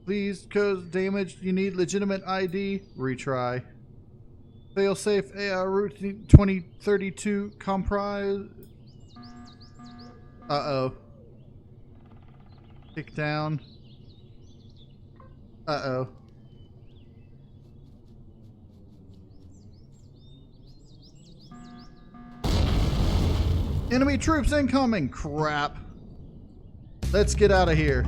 Please, cause damage, you need legitimate ID. Retry. Failsafe AR route 2032 comprise. Uh-oh. Kick down. Uh-oh. Enemy troops incoming! Crap. Let's get out of here.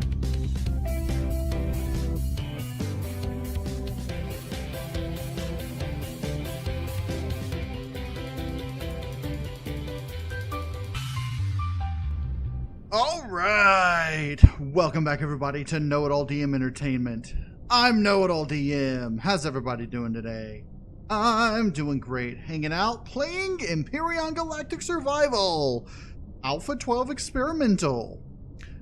Alright! Welcome back everybody to KnowItAllDM Entertainment. I'm KnowItAllDM. How's everybody doing today? I'm doing great. Hanging out, playing Empyrion Galactic Survival. Alpha 12 Experimental.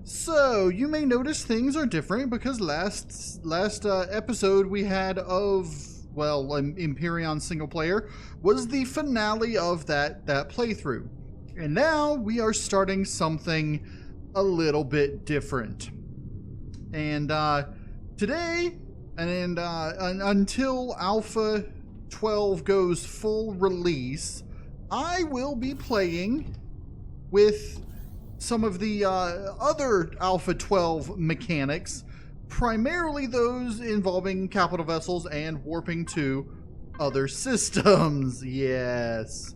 So, you may notice things are different because last episode we had of, well, Empyrion single player was the finale of that playthrough. And now we are starting something a little bit different. And today, and until Alpha 12 goes full release, I will be playing with some of the other Alpha 12 mechanics, primarily those involving capital vessels and warping to other systems. Yes.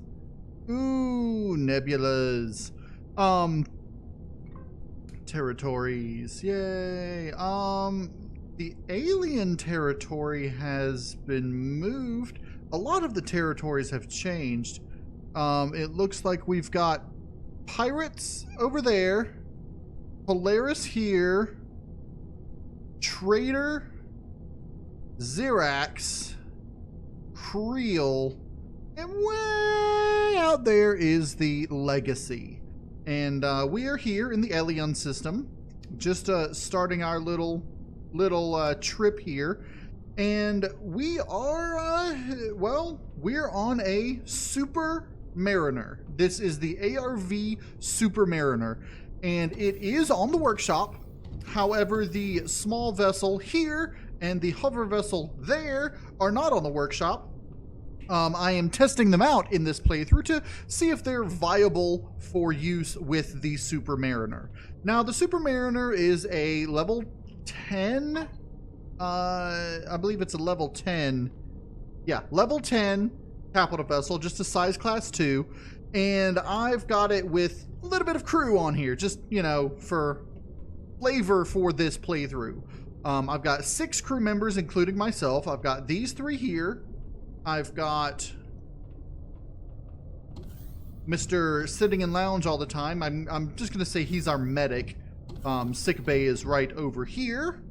Ooh, nebulas. Territories. Yay. The alien territory has been moved. A lot of the territories have changed. It looks like we've got pirates over there, Polaris here, Trader, Xerax, Creel, and way out there is the Legacy. And we are here in the Alien system, just starting our little trip here. And we are, well, we're on a Supermariner. This is the ARVn Supermariner, and it is on the workshop. However, the small vessel here and the hover vessel there are not on the workshop. I am testing them out in this playthrough to see if they're viable for use with the Supermariner. Now, the Supermariner is a level 10, I believe it's a level 10, yeah, level 10 capital vessel, just a size class 2, and I've got it with a little bit of crew on here, just, you know, for flavor for this playthrough. I've got 6 crew members, including myself. I've got these 3 here. I've got Mr. Sitting in Lounge all the time. I'm just going to say he's our medic. Sick bay is right over here.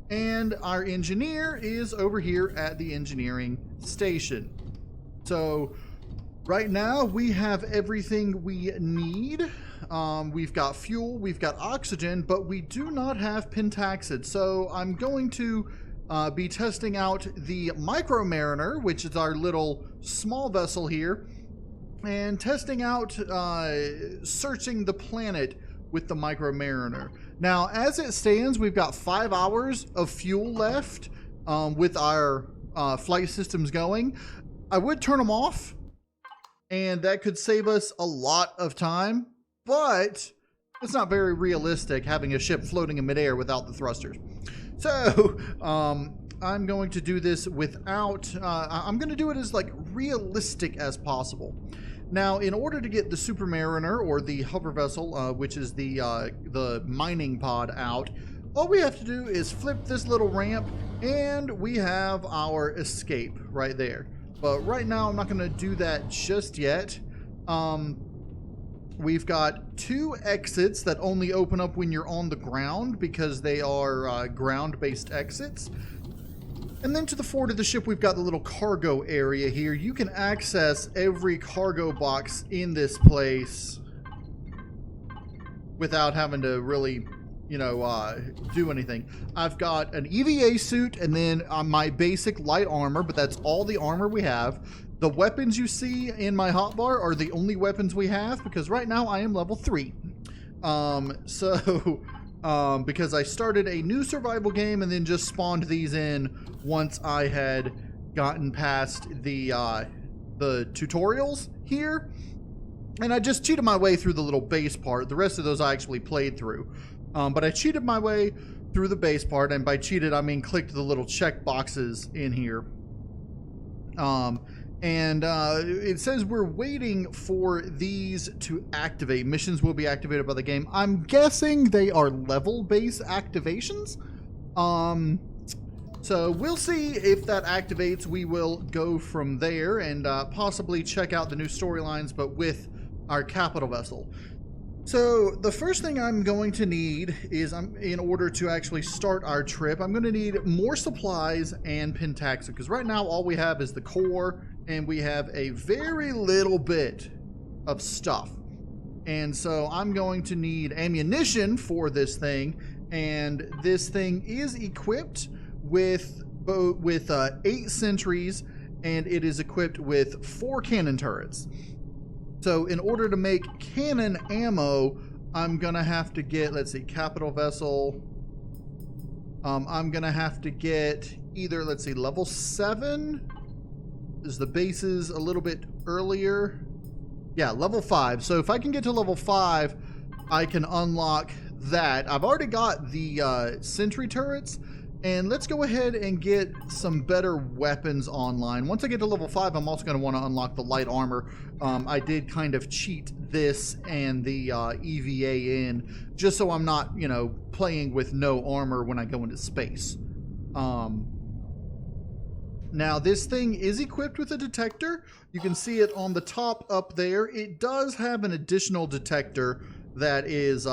And our engineer is over here at the engineering station. So right now we have everything we need. We've got fuel, we've got oxygen, but we do not have pentaxid. So I'm going to be testing out the Micromariner, which is our little small vessel here, and testing out searching the planet with the Micromariner. Now, as it stands, we've got 5 hours of fuel left with our flight systems going. I would turn them off, and that could save us a lot of time, but it's not very realistic having a ship floating in midair without the thrusters. So, I'm going to do this without, I'm going to do it as like realistic as possible. Now, in order to get the Supermariner, or the hover vessel, which is the mining pod, out, all we have to do is flip this little ramp, and we have our escape right there. But right now, I'm not going to do that just yet. We've got 2 exits that only open up when you're on the ground because they are ground-based exits. And then to the forward of the ship, we've got the little cargo area here. You can access every cargo box in this place without having to really, you know, do anything. I've got an EVA suit and then my basic light armor, but that's all the armor we have. The weapons you see in my hotbar are the only weapons we have because right now I am level 3. So because I started a new survival game and then just spawned these in once I had gotten past the tutorials here. And I just cheated my way through the little base part. The rest of those I actually played through. But I cheated my way through the base part, and by cheated I mean clicked the little check boxes in here. It says we're waiting for these to activate. Missions will be activated by the game. I'm guessing they are level-based activations. So we'll see if that activates. We will go from there and possibly check out the new storylines, but with our capital vessel. So the first thing I'm going to need is, in order to actually start our trip, I'm going to need more supplies and pentaxa, because right now all we have is the core, and we have a very little bit of stuff. And so I'm going to need ammunition for this thing, and this thing is equipped with 8 sentries, and it is equipped with 4 cannon turrets. So in order to make cannon ammo, I'm gonna have to get, let's see, capital vessel. I'm gonna have to get either, let's see, level 7 is the bases a little bit earlier. Yeah, level 5. So if I can get to level 5, I can unlock that. I've already got the sentry turrets. And let's go ahead and get some better weapons online. Once I get to level 5, I'm also going to want to unlock the light armor. I did kind of cheat this and the EVA in, just so I'm not, you know, playing with no armor when I go into space. Now, this thing is equipped with a detector. You can see it on the top up there. It does have an additional detector that is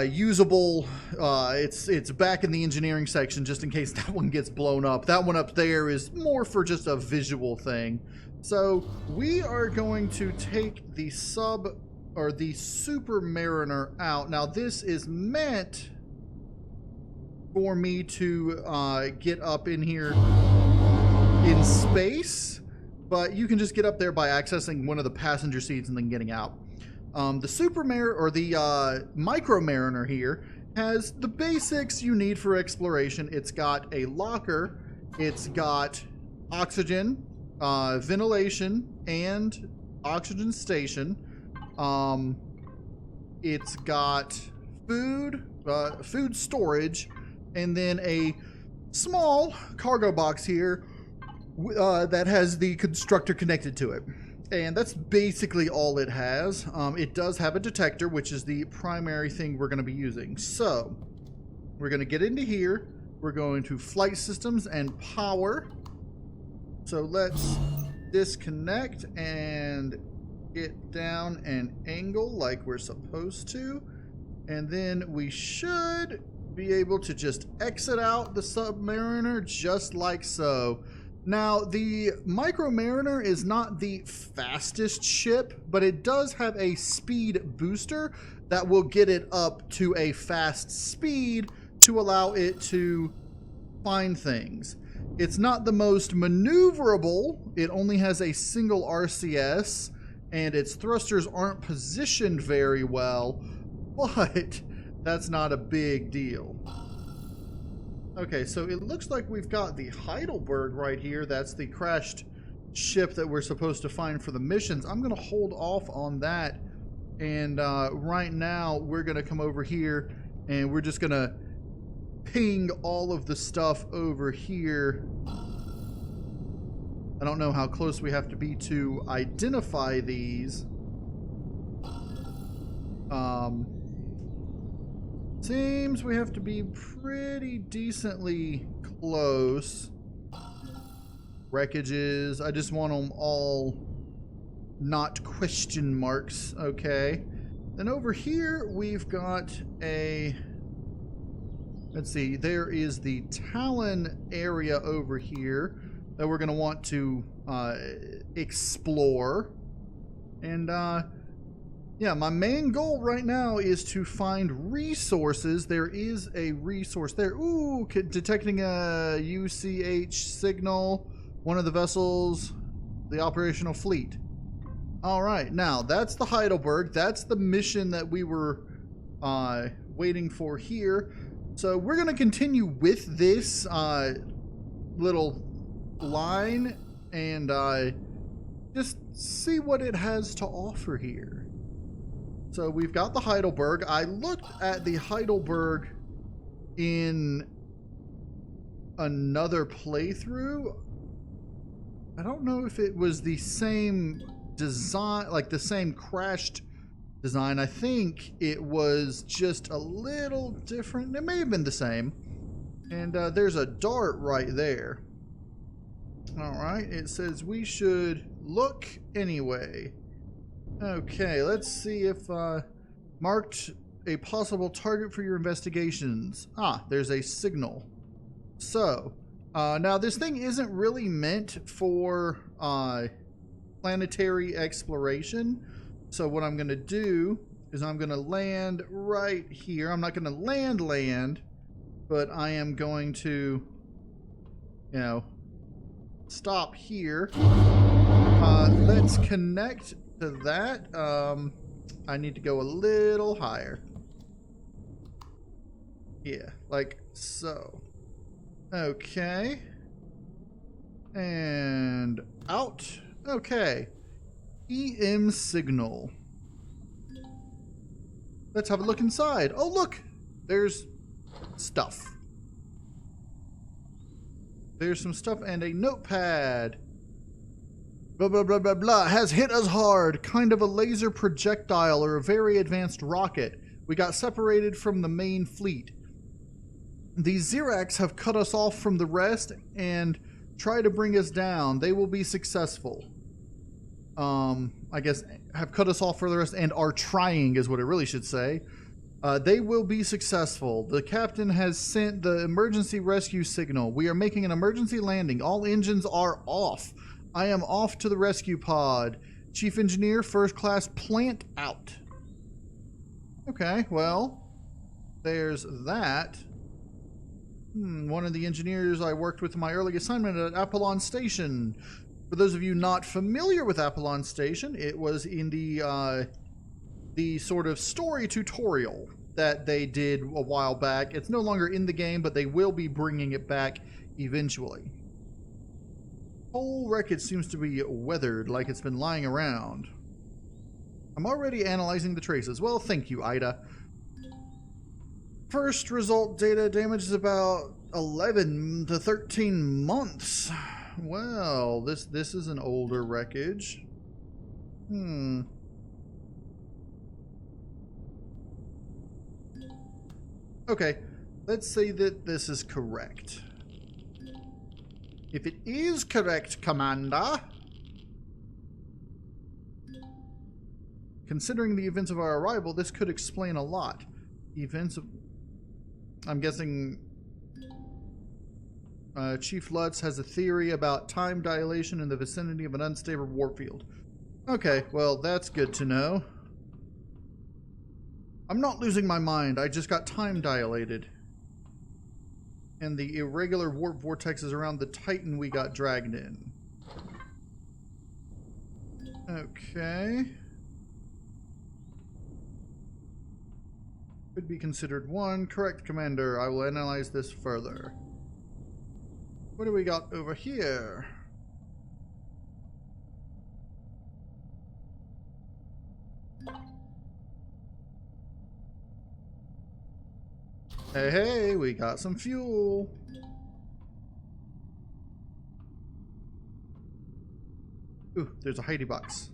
usable. It's back in the engineering section just in case that one gets blown up. That one up there is more for just a visual thing. So we are going to take the Supermariner out. Now this is meant for me to get up in here in space, but you can just get up there by accessing one of the passenger seats and then getting out. The Supermariner, or the Micromariner here, has the basics you need for exploration. It's got a locker, it's got oxygen, ventilation, and oxygen station. It's got food, food storage, and then a small cargo box here that has the constructor connected to it. And that's basically all it has. It does have a detector, which is the primary thing we're going to be using. So we're going to get into here. We're going to flight systems and power. So let's disconnect and get down an angle like we're supposed to. And then we should be able to just exit out the Submariner just like so. Now, the Micromariner is not the fastest ship, but it does have a speed booster that will get it up to a fast speed to allow it to find things. It's not the most maneuverable. It only has a single RCS, and its thrusters aren't positioned very well, but that's not a big deal. Okay, so it looks like we've got the Heidelberg right here. That's the crashed ship that we're supposed to find for the missions. I'm going to hold off on that. And right now, we're going to come over here and we're just going to ping all of the stuff over here. I don't know how close we have to be to identify these. Seems we have to be pretty decently close. Wreckages, I just want them all not question marks, okay. Then over here we've got a, let's see, there is the Talon area over here that we're gonna want to explore. And yeah, my main goal right now is to find resources. There is a resource there. Ooh, detecting a UCH signal. One of the vessels, the operational fleet. All right, now that's the Heidelberg. That's the mission that we were waiting for here. So we're going to continue with this little line and just see what it has to offer here. So we've got the Heidelberg. I looked at the Heidelberg in another playthrough. I don't know if it was the same design, like the same crashed design. I think it was just a little different. It may have been the same. And there's a dart right there. All right, it says we should look anyway. Okay, let's see if marked a possible target for your investigations. Ah, there's a signal. So, now this thing isn't really meant for planetary exploration. So what I'm going to do is I'm going to land right here. I'm not going to land, but I am going to, you know, stop here. Let's connect to that. I need to go a little higher. Yeah, like so. Okay. And out. Okay. EM signal. Let's have a look inside. Oh, look! There's stuff. There's some stuff and a notepad. Blah, blah, blah, blah, blah. Has hit us hard. Kind of a laser projectile or a very advanced rocket. We got separated from the main fleet. These Xerax have cut us off from the rest and try to bring us down. They will be successful. I guess have cut us off for the rest and are trying is what it really should say. They will be successful. The captain has sent the emergency rescue signal. We are making an emergency landing. All engines are off. I am off to the rescue pod. Chief engineer, first class, plant out. Okay, well, there's that. One of the engineers I worked with in my early assignment at Apollon Station. For those of you not familiar with Apollon Station, it was in the sort of story tutorial that they did a while back. It's no longer in the game, but they will be bringing it back eventually. Whole wreckage seems to be weathered, like it's been lying around. I'm already analyzing the traces. Well, thank you, Ida. First result data damage is about 11 to 13 months. Well, this is an older wreckage. Okay, let's say that this is correct. If it is correct, Commander, considering the events of our arrival, this could explain a lot. Events of... I'm guessing Chief Lutz has a theory about time dilation in the vicinity of an unstable warfield. Okay, well, that's good to know. I'm not losing my mind. I just got time dilated. And the irregular warp vortexes around the Titan we got dragged in. Okay. Could be considered one. Correct, Commander. I will analyze this further. What do we got over here? Hey, hey, we got some fuel. Ooh, there's a Heidi box.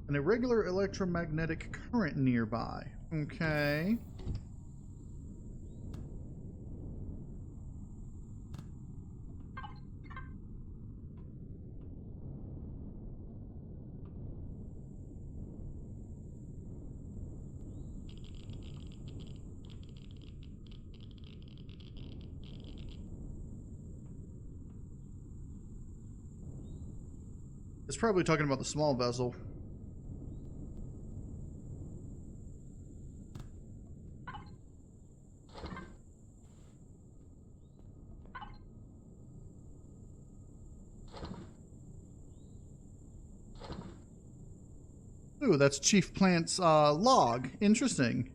An irregular electromagnetic current nearby. Okay. It's probably talking about the small vessel. Ooh, that's Chief Plant's log. Interesting.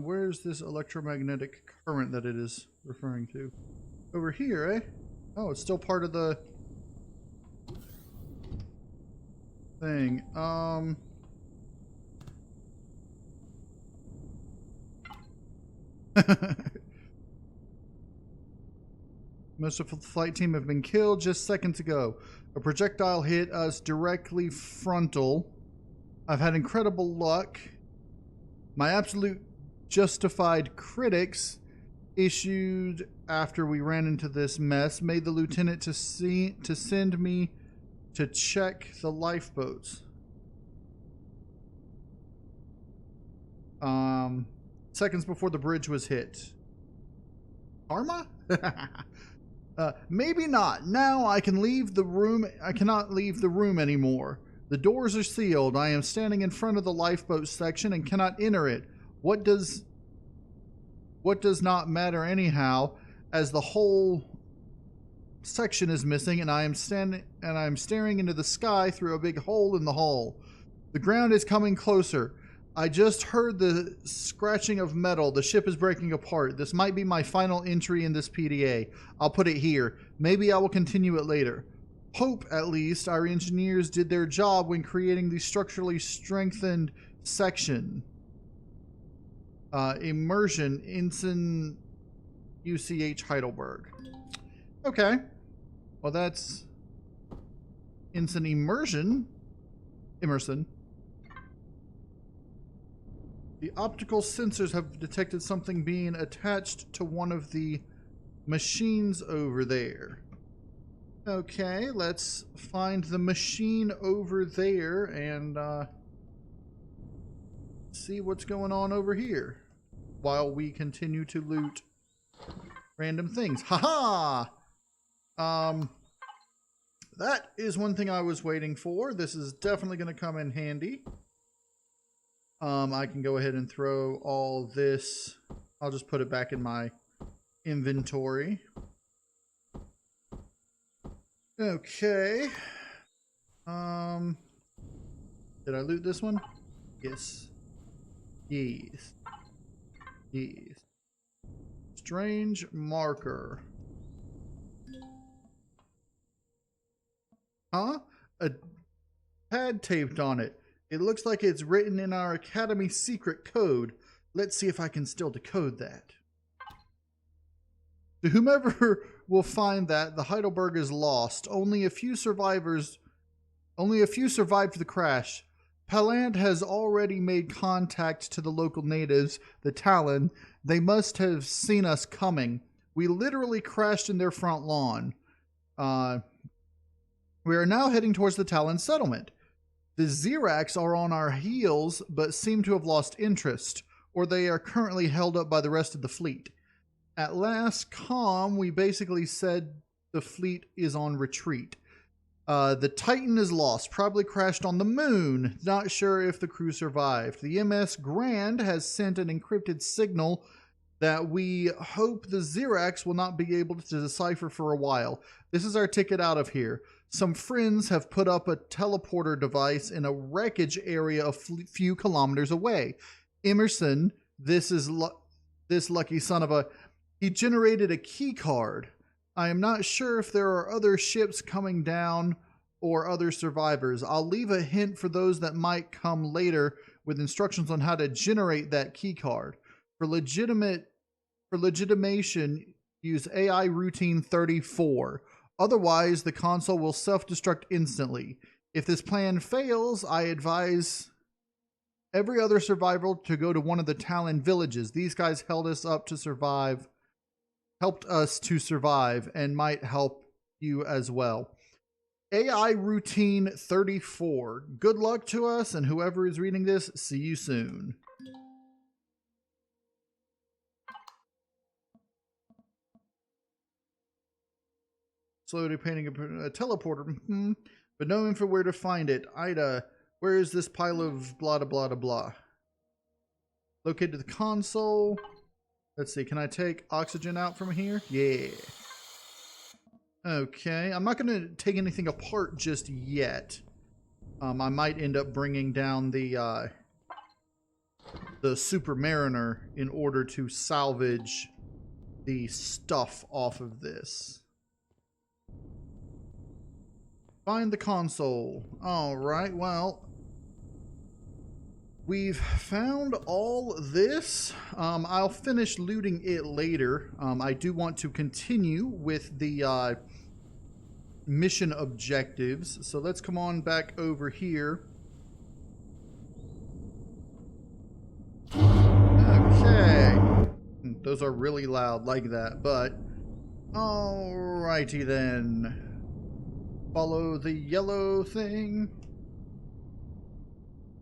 Where's this electromagnetic current that it is referring to? Over here, eh? Oh, it's still part of the thing. Most of the flight team have been killed just seconds ago. A projectile hit us directly frontal. I've had incredible luck. My absolute justified critics issued after we ran into this mess made the lieutenant to send me to check the lifeboats. Seconds before the bridge was hit. Karma? Maybe not. Now I can leave the room. I cannot leave the room anymore. The doors are sealed. I am standing in front of the lifeboat section and cannot enter it. What does not matter anyhow, as the whole section is missing, and I am staring into the sky through a big hole in the hull. The ground is coming closer. I just heard the scratching of metal. The ship is breaking apart. This might be my final entry in this PDA. I'll put it here. Maybe I will continue it later. Hope, at least, our engineers did their job when creating the structurally strengthened section. Immersion, Ensign UCH Heidelberg. Okay. Well, that's Ensign Emerson. The optical sensors have detected something being attached to one of the machines over there. Okay, let's find the machine over there and see what's going on over here while we continue to loot random things. Haha! That is one thing I was waiting for. This is definitely going to come in handy. I can go ahead and throw all this. I'll just put it back in my inventory. Okay. Did I loot this one? Yes. Yes. Yes. Strange marker. Huh? A pad taped on it. It looks like it's written in our Academy secret code. Let's see if I can still decode that. To whomever will find that, the Heidelberg is lost. Only a few survived the crash. Palant has already made contact to the local natives, the Talon. They must have seen us coming. We literally crashed in their front lawn. We are now heading towards the Talon settlement. The Xerax are on our heels, but seem to have lost interest, or they are currently held up by the rest of the fleet. At last comm, we basically said the fleet is on retreat. The Titan is lost, probably crashed on the moon. Not sure if the crew survived. The MS Grand has sent an encrypted signal that we hope the Xerax will not be able to decipher for a while. This is our ticket out of here. Some friends have put up a teleporter device in a wreckage area a few kilometers away. Emerson, this lucky son of a... He generated a key card. I am not sure if there are other ships coming down or other survivors. I'll leave a hint for those that might come later with instructions on how to generate that key card. For legitimation, use AI routine 34. Otherwise, the console will self-destruct instantly. If this plan fails, I advise every other survivor to go to one of the Talon villages. These guys helped us to survive, and might help you as well. AI routine 34. Good luck to us, and whoever is reading this, see you soon. Slowly painting a teleporter, but no info where to find it. Ida, where is this pile of blah blah blah blah? Located the console. Let's see, can I take oxygen out from here? Yeah. Okay, I'm not going to take anything apart just yet. I might end up bringing down the Supermariner in order to salvage the stuff off of this. Find the console. Alright, well, we've found all this. I'll finish looting it later. I do want to continue with the mission objectives. So let's come on back over here. Okay. Those are really loud like that, but alrighty then. Follow the yellow thing.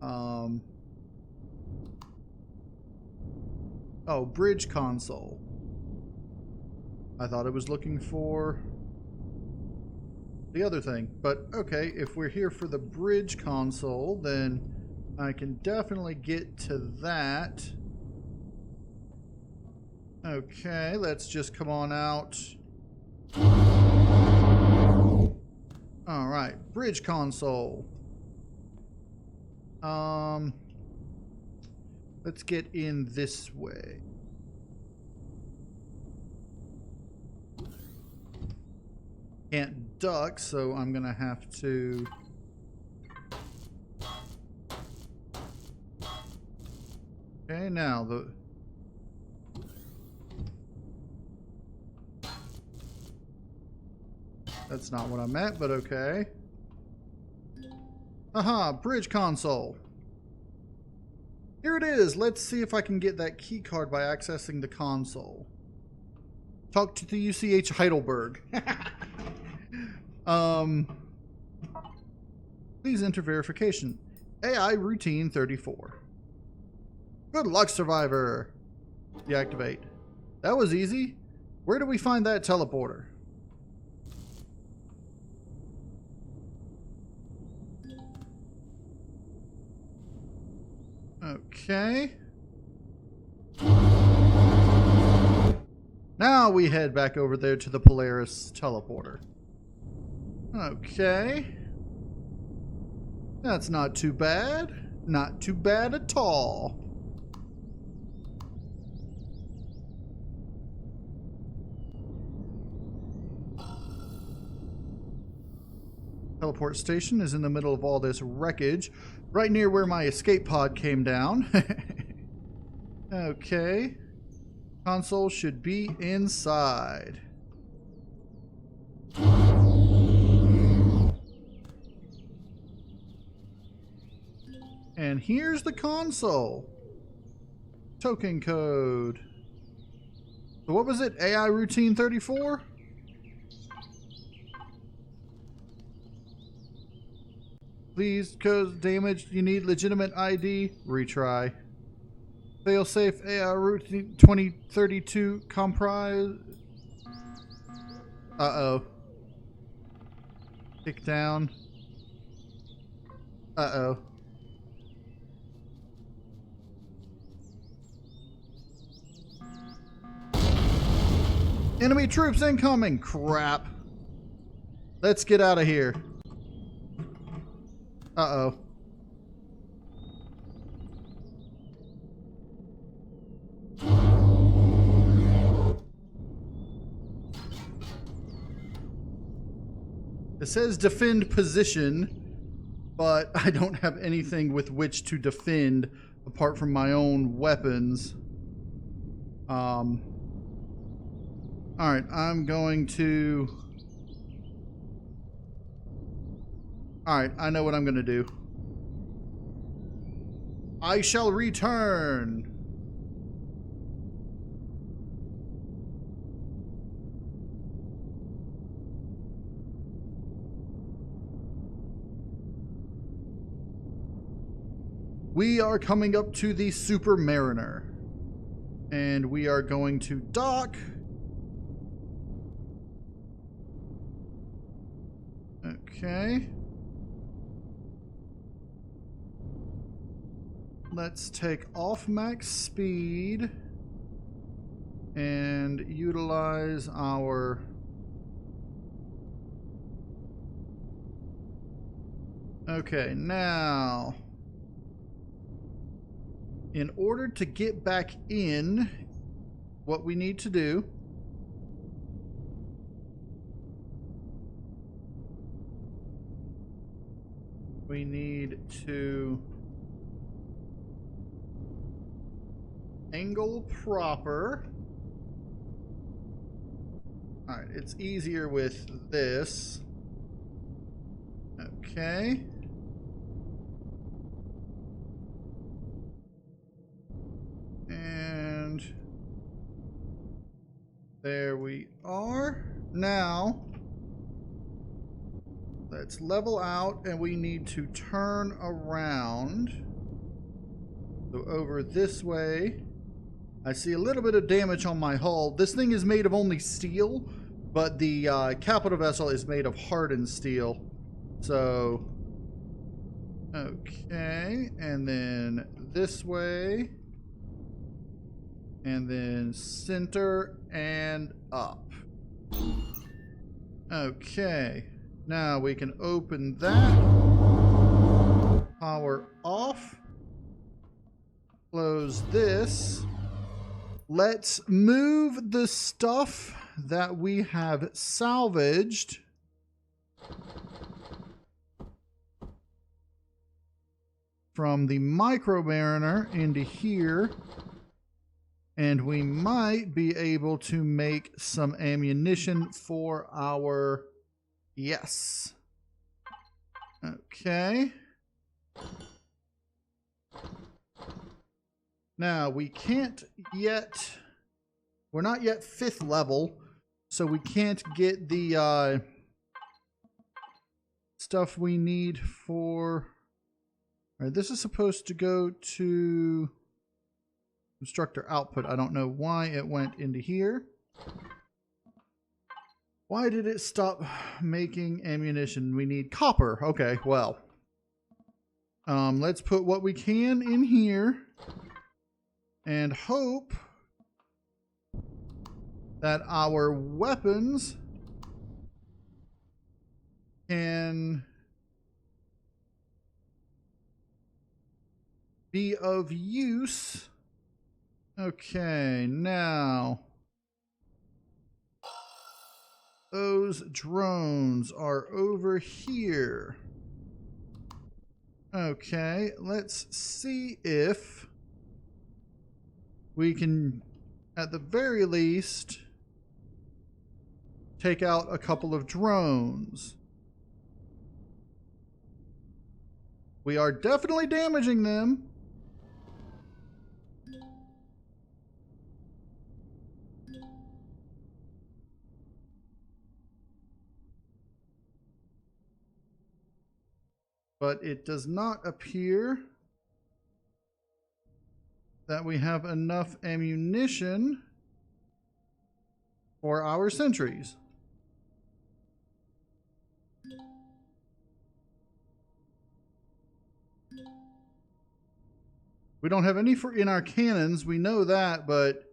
Oh, bridge console. I thought I was looking for the other thing, but okay, if we're here for the bridge console, then I can definitely get to that. Okay, let's just come on out. Alright, bridge console. Let's get in this way. Can't duck, so I'm gonna have to... Okay, now the... That's not what I meant, but okay. Aha, bridge console. Here it is. Let's see if I can get that key card by accessing the console. Talk to the UCH Heidelberg. Please enter verification. AI routine 34. Good luck, survivor. Deactivate. That was easy. Where do we find that teleporter? Okay. Now we head back over there to the Polaris teleporter. Okay. That's not too bad. Not too bad at all. Teleport station is in the middle of all this wreckage, right near where my escape pod came down. Okay. Console should be inside. And here's the console. Token code. So what was it? AI routine 34? Please, cause damage, you need legitimate ID. Retry. Failsafe AI routine 2032 comprise. Uh-oh. Kick down. Uh-oh. Enemy troops incoming! Crap. Let's get out of here. Uh-oh. It says defend position, but I don't have anything with which to defend apart from my own weapons. Alright, I'm going to... Alright, I know what I'm going to do. I shall return. We are coming up to the Supermariner. And we are going to dock. Okay. Let's take off max speed and utilize our Okay, now, in order to get back in, what we need to do we need to angle proper. Alright, it's easier with this. Okay. And there we are. Now, let's level out, and we need to turn around. So over this way. I see a little bit of damage on my hull. This thing is made of only steel, but the capital vessel is made of hardened steel. So, okay, and then this way, and then center and up. Okay, now we can open that, power off, close this. Let's move the stuff that we have salvaged from the Micromariner into here, and we might be able to make some ammunition for our... Yes. Okay. Now, we can't yet... We're not yet 5th level, so we can't get the stuff we need for... Alright, this is supposed to go to constructor output. I don't know why it went into here. Why did it stop making ammunition? We need copper. Okay, well. Let's put what we can in here and hope that our weapons can be of use. Okay, now those drones are over here. Okay, let's see if we can, at the very least, take out a couple of drones. We are definitely damaging them. But it does not appear that we have enough ammunition for our sentries. We don't have any in our cannons, we know that, but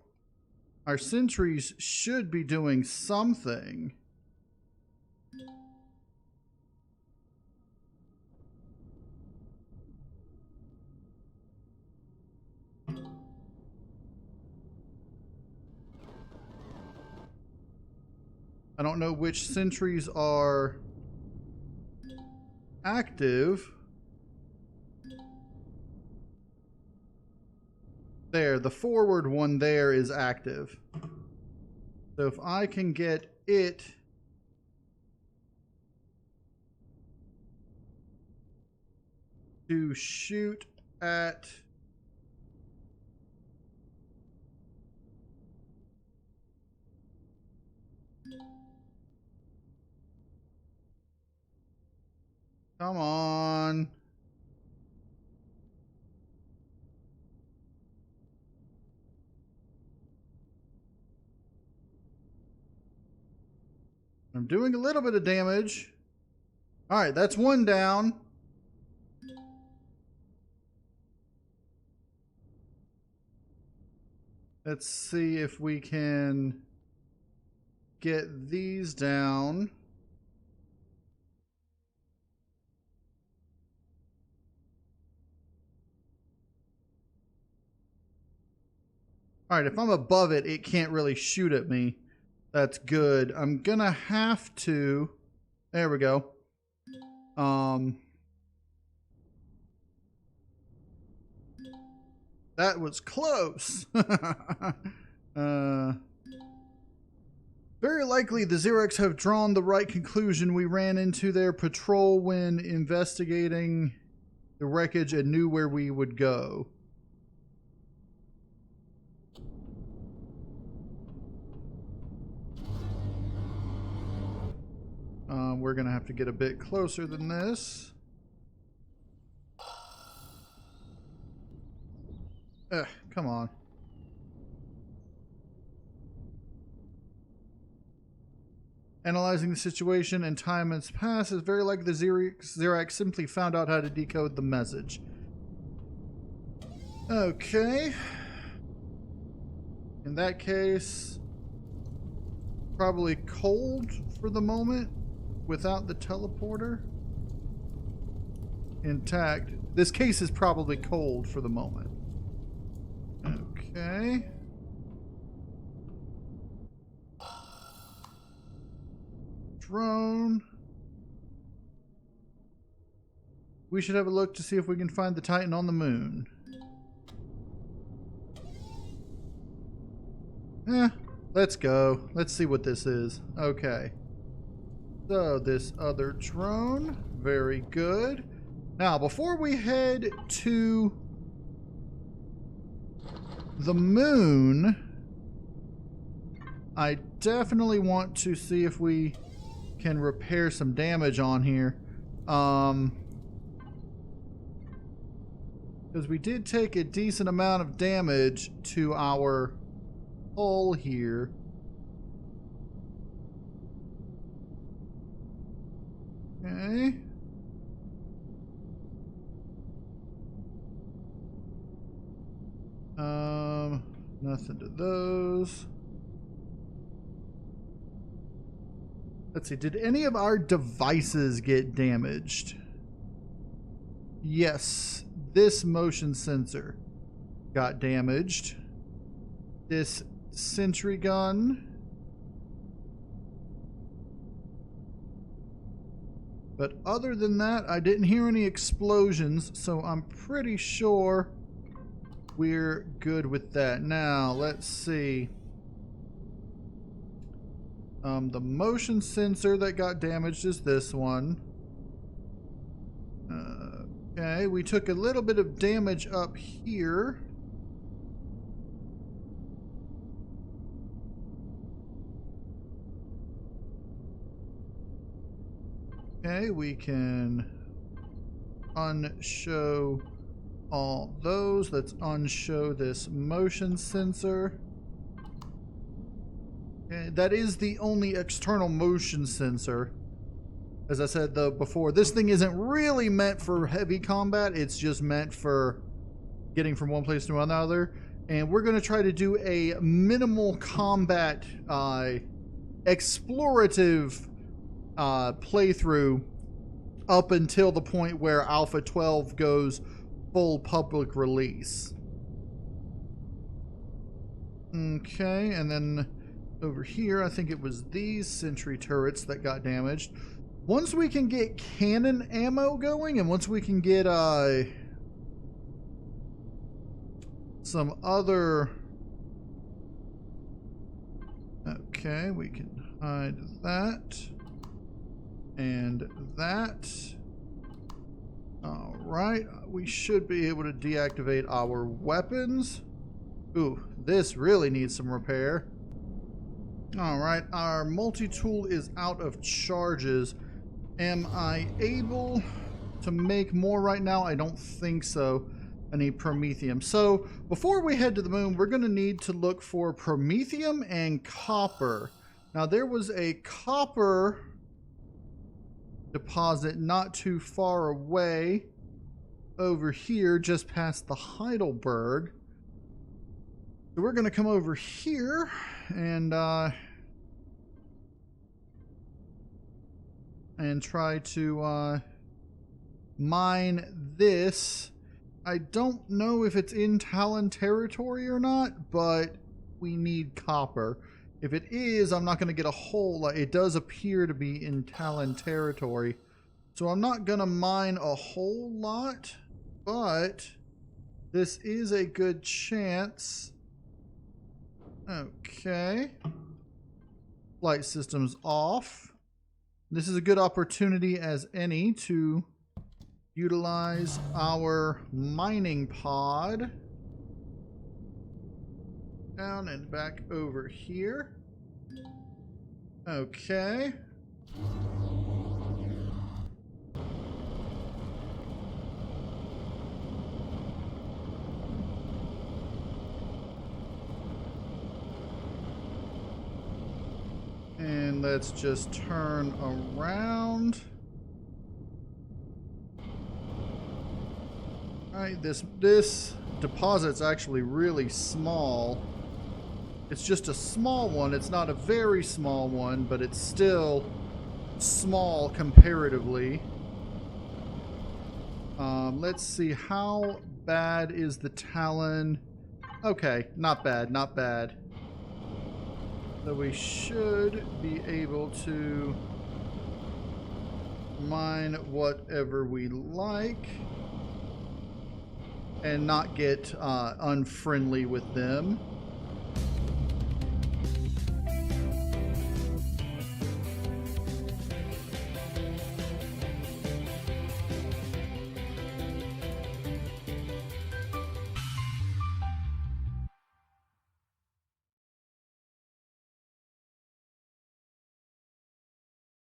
our sentries should be doing something. I don't know which sentries are active. There, the forward one there is active. So if I can get it to shoot at come on. I'm doing a little bit of damage. All right, that's one down. Let's see if we can get these down. Alright, if I'm above it, it can't really shoot at me. That's good. I'm gonna have to... There we go. That was close. Very likely the Xerox have drawn the right conclusion. We ran into their patrol when investigating the wreckage and knew where we would go. We're going to have to get a bit closer than this. Come on. Analyzing the situation and time has passed, it's very likely the Xerox simply found out how to decode the message. Okay. In that case, probably cold for the moment without the teleporter. Intact. This case is probably cold for the moment. Okay. Drone. We should have a look to see if we can find the Titan on the moon. Let's go. Let's see what this is. Okay. So, this other drone. Very good. Now, before we head to the moon, I definitely want to see if we can repair some damage on here. Because we did take a decent amount of damage to our hull here. Okay. Nothing to those. Let's see, did any of our devices get damaged? Yes, this motion sensor got damaged. This sentry gun. But other than that, I didn't hear any explosions, so I'm pretty sure we're good with that. Now, let's see. The motion sensor that got damaged is this one. Okay, we took a little bit of damage up here. Okay, we can unshow all those. Let's unshow this motion sensor. Okay, that is the only external motion sensor. As I said before, this thing isn't really meant for heavy combat. It's just meant for getting from one place to another. And we're going to try to do a minimal combat explorative playthrough up until the point where Alpha 12 goes full public release. Okay, and then over here, I think it was these sentry turrets that got damaged. Once we can get cannon ammo going, and once we can get some other... Okay, we can hide that. And that. Alright, we should be able to deactivate our weapons. Ooh, this really needs some repair. Alright, our multi-tool is out of charges. Am I able to make more right now? I don't think so. I need promethium. So, before we head to the moon, we're going to need to look for promethium and copper. Now, there was a copper deposit not too far away over here, just past the Heidelberg. So we're going to come over here and try to mine this. I don't know if it's in Talon territory or not, but we need copper. If it is, I'm not going to get a whole lot. It does appear to be in Talon territory. So I'm not going to mine a whole lot, but this is a good chance. Okay. Flight systems off. This is a good opportunity as any to utilize our mining pod. Down and back over here. Okay. And let's just turn around. Alright, this deposit's actually really small. It's just a small one. It's not a very small one, but it's still small comparatively. Let's see, how bad is the Talon? Okay, not bad, not bad. So we should be able to mine whatever we like and not get unfriendly with them.